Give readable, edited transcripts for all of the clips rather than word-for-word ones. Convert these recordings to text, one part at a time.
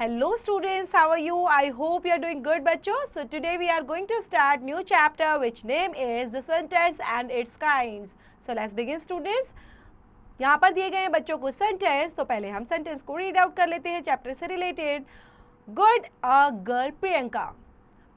Hello students, how are you? I hope you are doing good बच्चों. So today we are going to start new chapter which name is the sentence and its kinds. So let's begin students. यहाँ पर दिए गए हैं बच्चों को sentence, तो पहले हम सेंटेंस को रीड आउट कर लेते हैं चैप्टर से related. Good a girl Priyanka.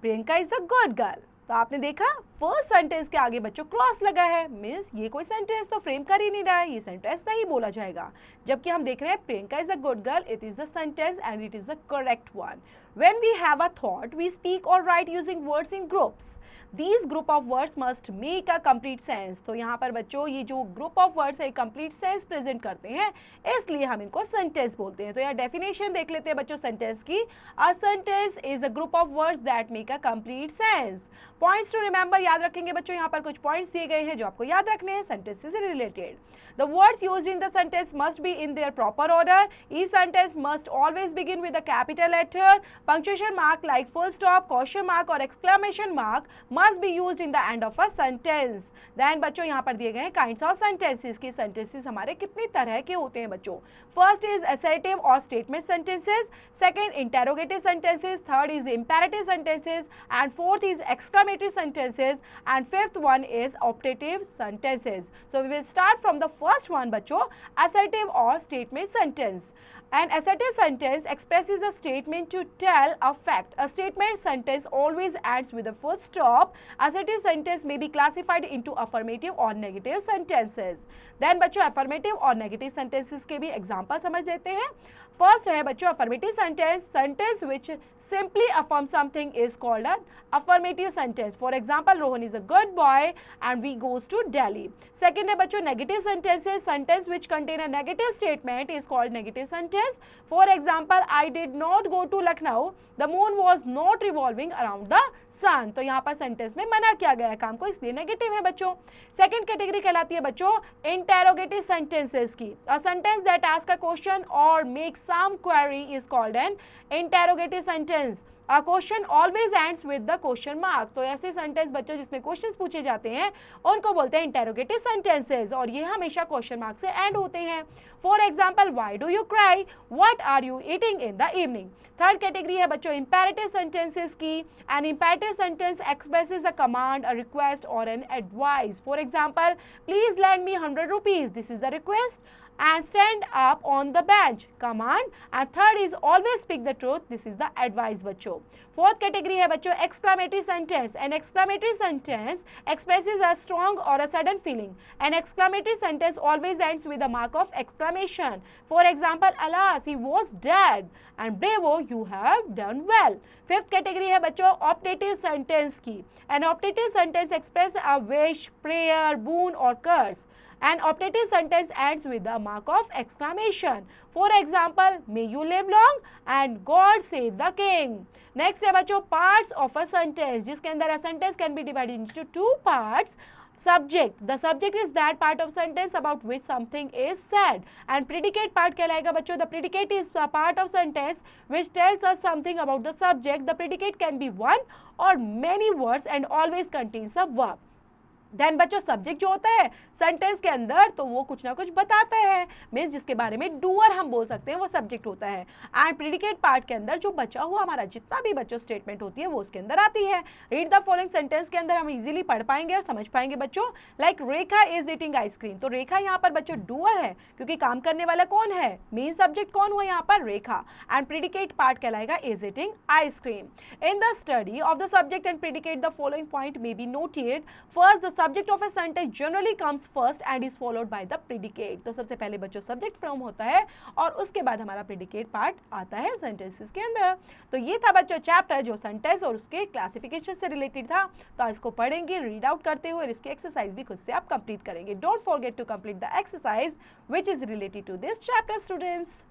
Priyanka is a good girl. तो आपने देखा फर्स्ट सेंटेंस के आगे बच्चों क्रॉस लगा है, मीन्स ये कोई सेंटेंस तो फ्रेम कर ही नहीं रहा है, ये सेंटेंस नहीं बोला जाएगा. जबकि हम देख रहे हैं Priyanka is a good girl, it is the sentence and it is the correct one. When we have a thought, we speak or write using words in groups. These group of words must make a complete sense. तो यहाँ पर बच्चों ये जो group of words है complete sense present करते हैं, इसलिए हम इनको sentence बोलते हैं. तो यहाँ definition देख लेते हैं बच्चों sentence की. A sentence is a group of words that make a complete sense. Points to remember, याद रखेंगे बच्चों, यहाँ पर कुछ points दिए गए हैं जो आपको याद रखने हैं sentence से related. The words used in the sentence must be in their proper order. Each sentence must always begin with a capital letter. Punctuation mark like full stop, question mark or exclamation mark must be used in the end of a sentence. Then बच्चों यहाँ पर दिए गए हैं kinds of sentences की sentences हमारे कितनी तरह के होते हैं बच्चों. First is assertive or statement sentences. Second interrogative sentences. Third is imperative sentences. And fourth is exclamatory sentences. And fifth one is optative sentences. So we will start from the first one बच्चों, assertive or statement sentence. An assertive sentence expresses a statement to tell a fact. A statement sentence always ends with a full stop. Assertive sentence may be classified into affirmative or negative sentences. Then बच्चों affirmative और negative sentences के भी example समझ लेते हैं. First है बच्चों affirmative sentence. Sentence which simply affirms something is called an affirmative sentence. For example, Rohan is a good boy and we goes to Delhi. Second है बच्चों negative sentences. Sentence which contain a negative statement is called negative sentence. For example, I did not go to Lucknow. The moon was not revolving around the sun. तो यहाँ पर sentence में मना किया गया है काम को, इसलिए नेगेटिव है बच्चों. सेकंड कैटेगरी कहलाती है बच्चों इंटेरोगेटिव सेंटेंसेस की. A sentence that ask a question और make some query is called an interrogative sentence. A question always ends with the question mark. तो ऐसे सेंटेंस बच्चों जिसमें क्वेश्चंस पूछे जाते हैं उनको बोलते हैं इंटेरोगेटिव सेंटेंसेस और ये हमेशा क्वेश्चन मार्क से एंड होते हैं. For example, why do you cry, what are you eating in the evening. Third category है बच्चों इंपेरेटिव सेंटेंसेस की. An imperative sentence expresses a command, a request और an advice. For example, please lend me 100 rupees. This is the request. And stand up on the bench, command. And third is always speak the truth. This is the advice बच्चों. Fourth category है बच्चों exclamatory sentence. An exclamatory sentence expresses a strong or a sudden feeling. An exclamatory sentence always ends with a mark of exclamation. For example, alas, he was dead. And bravo, you have done well. Fifth category है बच्चों optative sentence की. An optative sentence expresses a wish, prayer, boon or curse. An optative sentence ends with the mark of exclamation. For example, may you live long and God save the king. Next है बच्चों parts of a sentence, जिसके अंदर a sentence can be divided into two parts. Subject, the subject is that part of sentence about which something is said. And predicate part कहलाएगा बच्चों. The predicate is the part of sentence which tells us something about the subject. The predicate can be one or many words and always contains a verb. Then बच्चों subject जो होता है sentence के अंदर तो वो कुछ ना कुछ बताता है, मीन्स जिसके बारे में डूअर हम बोल सकते हैं वो सब्जेक्ट होता है. एंड प्रेडिकेट पार्ट के अंदर जो बचा हुआ हमारा जितना भी बच्चों स्टेटमेंट होती है वो उसके अंदर आती है. रीड द फॉलोइंग सेंटेंस के अंदर हम इजीली पढ़ पाएंगे और समझ पाएंगे बच्चों. Like Rekha is eating ice cream. तो रेखा यहाँ पर बच्चों डूअर है क्योंकि काम करने वाला कौन है, मेन सब्जेक्ट कौन हुआ यहाँ पर, रेखा. एंड प्रेडिकेट पार्ट कहलाएगा is eating ice cream. In the study of the subject and predicate the following point may be noted. First, the subject of A generally comes first and is followed by the predicate. तो सबसे पहले बच्चों subject form होता है और उसके बाद हमारा प्रेडिकेट पार्ट आता है सेंटेंसेस के अंदर. तो ये था बच्चों चैप्टर जो सेंटेंस और उसके क्लासिफिकेशन से रिलेटेड था. तो इसको पढ़ेंगे, रीड आउट करते हुए, इसकी एक्सरसाइज भी खुद से आप कंप्लीट करेंगे. Don't forget to complete the exercise which is related to this chapter students.